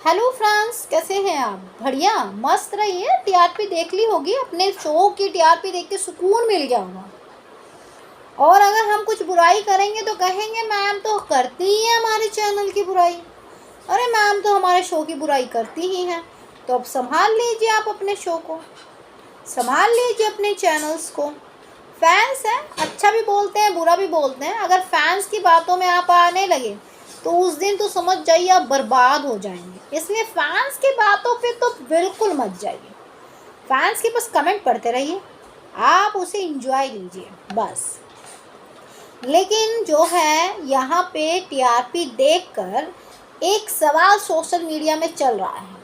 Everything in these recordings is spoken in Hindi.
हेलो फ्रेंड्स, कैसे हैं आप? बढ़िया, मस्त रहिए। टीआरपी देख ली होगी, अपने शो की टीआरपी देख के सुकून मिल गया होगा। और अगर हम कुछ बुराई करेंगे तो कहेंगे मैम तो करती ही है हमारे चैनल की बुराई। अरे मैम तो हमारे शो की बुराई करती ही हैं। तो अब संभाल लीजिए, आप अपने शो को संभाल लीजिए, अपने चैनल्स को। फैंस हैं, अच्छा भी बोलते हैं बुरा भी बोलते हैं। अगर फैंस की बातों में आप आने लगे तो उस दिन तो समझ जाइए आप बर्बाद हो जाएंगे। इसलिए फैंस की बातों पे तो बिल्कुल मत जाइए। फैंस के बस कमेंट पढ़ते रहिए, आप उसे एंजॉय लीजिए बस। लेकिन जो है यहाँ पे टीआरपी देखकर एक सवाल सोशल मीडिया में चल रहा है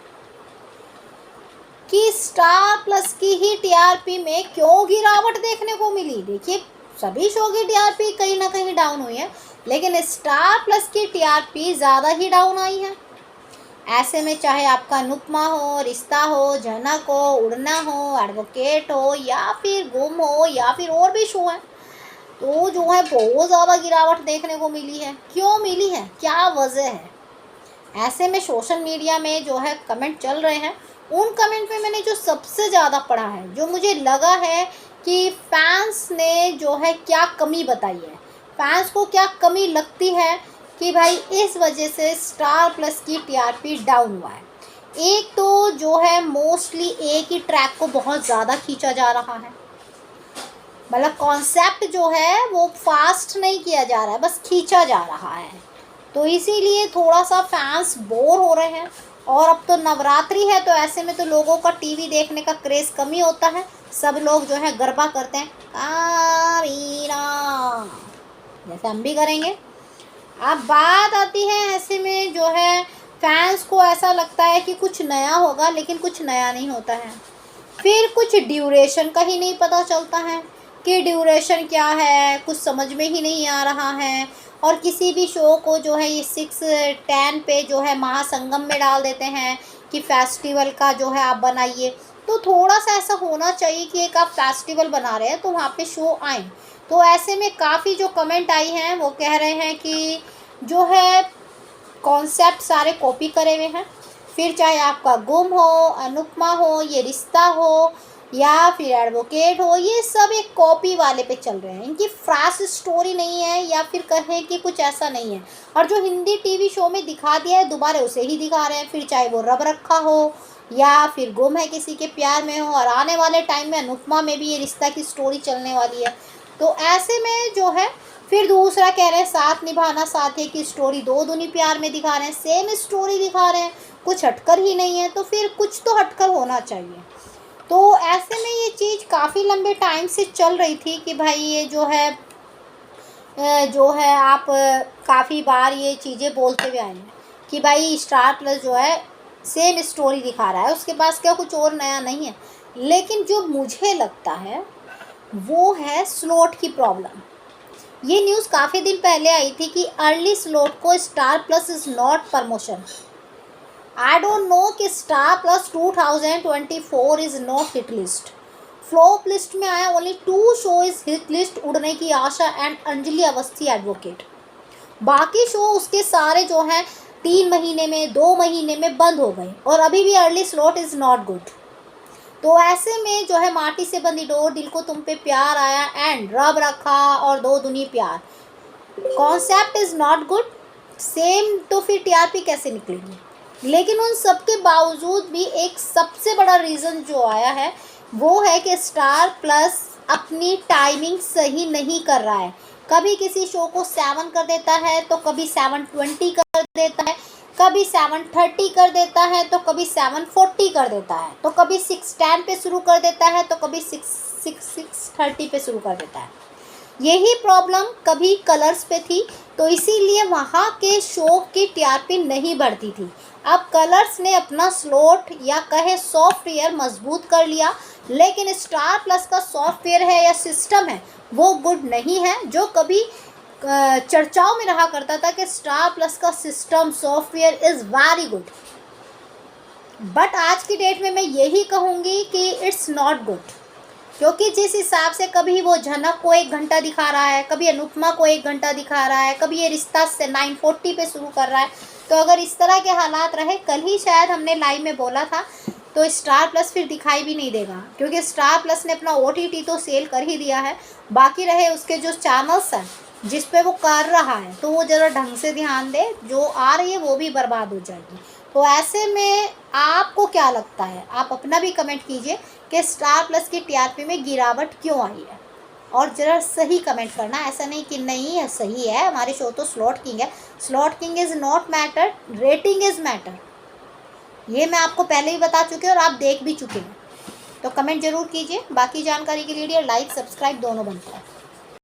कि स्टार प्लस की ही टीआरपी में क्यों गिरावट देखने को मिली। देखिए, सभी शो की टीआरपी कहीं ना कहीं डाउन हुई है, लेकिन स्टार प्लस की टीआरपी ज़्यादा ही डाउन आई है। ऐसे में चाहे आपका अनुपमा हो, रिश्ता हो, झनक हो, उड़ना हो, एडवोकेट हो, या फिर गुम हो, या फिर और भी शो है, तो जो है बहुत ज़्यादा गिरावट देखने को मिली है। क्यों मिली है, क्या वजह है? ऐसे में सोशल मीडिया में जो है कमेंट चल रहे हैं। उन कमेंट में मैंने जो सबसे ज़्यादा पढ़ा है, जो मुझे लगा है कि फैंस ने जो है क्या कमी बताई है, फैंस को क्या कमी लगती है कि भाई इस वजह से स्टार प्लस की टीआरपी डाउन हुआ है। एक तो जो है मोस्टली एक ही ट्रैक को बहुत ज़्यादा खींचा जा रहा है। मतलब कॉन्सेप्ट जो है वो फास्ट नहीं किया जा रहा है, बस खींचा जा रहा है। तो इसीलिए थोड़ा सा फैंस बोर हो रहे हैं। और अब तो नवरात्रि है, तो ऐसे में तो लोगों का टीवी देखने का क्रेज़ कम ही होता है। सब लोग जो है गरबा करते हैं, कावीरा, जैसे हम भी करेंगे। अब बात आती है ऐसे में जो है फैंस को ऐसा लगता है कि कुछ नया होगा, लेकिन कुछ नया नहीं होता है। फिर कुछ ड्यूरेशन का ही नहीं पता चलता है कि ड्यूरेशन क्या है, कुछ समझ में ही नहीं आ रहा है। और किसी भी शो को जो है ये 6-10 पे जो है महासंगम में डाल देते हैं कि फेस्टिवल का जो है आप बनाइए। तो थोड़ा सा ऐसा होना चाहिए कि एक आप फेस्टिवल बना रहे हैं तो वहाँ पे शो आए। तो ऐसे में काफ़ी जो कमेंट आई हैं वो कह रहे हैं कि जो है कॉन्सेप्ट सारे कॉपी करे हुए हैं। फिर चाहे आपका गुम हो, अनुपमा हो, ये रिश्ता हो, या फिर एडवोकेट हो, ये सब एक कॉपी वाले पे चल रहे हैं। इनकी फ्रेश स्टोरी नहीं है, या फिर कहें कि कुछ ऐसा नहीं है। और जो हिंदी टीवी शो में दिखा दिया है दोबारा उसे ही दिखा रहे हैं। फिर चाहे वो रब रखा हो, या फिर गुम है किसी के प्यार में हो, और आने वाले टाइम में अनुपमा में भी ये रिश्ता की स्टोरी चलने वाली है। तो ऐसे में जो है फिर दूसरा कह रहे हैं साथ निभाना साथी की स्टोरी दो दुनी प्यार में दिखा रहे हैं, सेम स्टोरी दिखा रहे हैं, कुछ हटकर ही नहीं है। तो फिर कुछ तो हटकर होना चाहिए। तो ऐसे में ये चीज़ काफ़ी लंबे टाइम से चल रही थी कि भाई ये जो है आप काफ़ी बार ये चीज़ें बोलते हुए आए हैं कि भाई स्टार प्लस जो है सेम स्टोरी दिखा रहा है, उसके पास क्या कुछ और नया नहीं है। लेकिन जो मुझे लगता है वो है स्लॉट की प्रॉब्लम। ये न्यूज़ काफ़ी दिन पहले आई थी कि अर्ली स्लॉट को Star Plus is not promotion. I don't know कि Star Plus 2024 is not hit list. Flop list में आया only 2 show is hit list, Udne Ki Aasha and Anjali Awasthi advocate. बाकी शो उसके सारे जो हैं 3 महीने में 2 महीने में बंद हो गए, और अभी भी early slot is not good. तो ऐसे में जो है माटी से बंदी डोर, दिल को तुम पे प्यार आया एंड रब रखा और दो दुनी प्यार, concept is not good. Same तो फिर टीआरपी कैसे निकलेगी? लेकिन उन सब के बावजूद भी एक सबसे बड़ा रीज़न जो आया है वो है कि स्टार प्लस अपनी टाइमिंग सही नहीं कर रहा है। कभी किसी शो को 7 कर देता है, तो कभी 7:20 कर देता है, कभी 7:30 कर देता है, तो कभी 7:40 कर देता है, तो कभी 6:10 पे शुरू कर देता है, तो कभी 6:30 पे शुरू कर देता है। यही प्रॉब्लम कभी कलर्स पे थी, तो इसीलिए वहाँ के शो की टीआरपी नहीं बढ़ती थी। अब कलर्स ने अपना स्लॉट या कहे सॉफ्टवेयर मजबूत कर लिया, लेकिन स्टार प्लस का सॉफ्टवेयर है या सिस्टम है वो गुड नहीं है। जो कभी चर्चाओं में रहा करता था कि स्टार प्लस का system software is very good, but आज की डेट में मैं यही कहूँगी कि इट्स नॉट गुड। क्योंकि जिस हिसाब से कभी वो झनक को 1 घंटा दिखा रहा है, कभी अनुपमा को 1 घंटा दिखा रहा है, कभी ये रिश्ता से 9:40 पे शुरू कर रहा है, तो अगर इस तरह के हालात रहे, कल ही शायद हमने लाइव में बोला था, तो स्टार प्लस फिर दिखाई भी नहीं देगा, क्योंकि स्टार प्लस ने अपना OTT तो सेल कर ही दिया है। बाकी रहे उसके जो चैनल्स हैं जिस पे वो कर रहा है, तो वो ज़रा ढंग से ध्यान दे, जो आ रही है वो भी बर्बाद हो जाएगी। तो ऐसे में आपको क्या लगता है, आप अपना भी कमेंट कीजिए कि स्टार प्लस की TRP में गिरावट क्यों आई है, और ज़रा सही कमेंट करना, ऐसा नहीं कि नहीं है सही है, हमारे शो तो स्लॉट किंग है। Slot king is not matter, rating is matter, ये मैं आपको पहले ही बता चुकी हूँ और आप देख भी चुके हैं। तो कमेंट ज़रूर कीजिए। बाकी जानकारी के लिए लाइक सब्सक्राइब दोनों बनता है।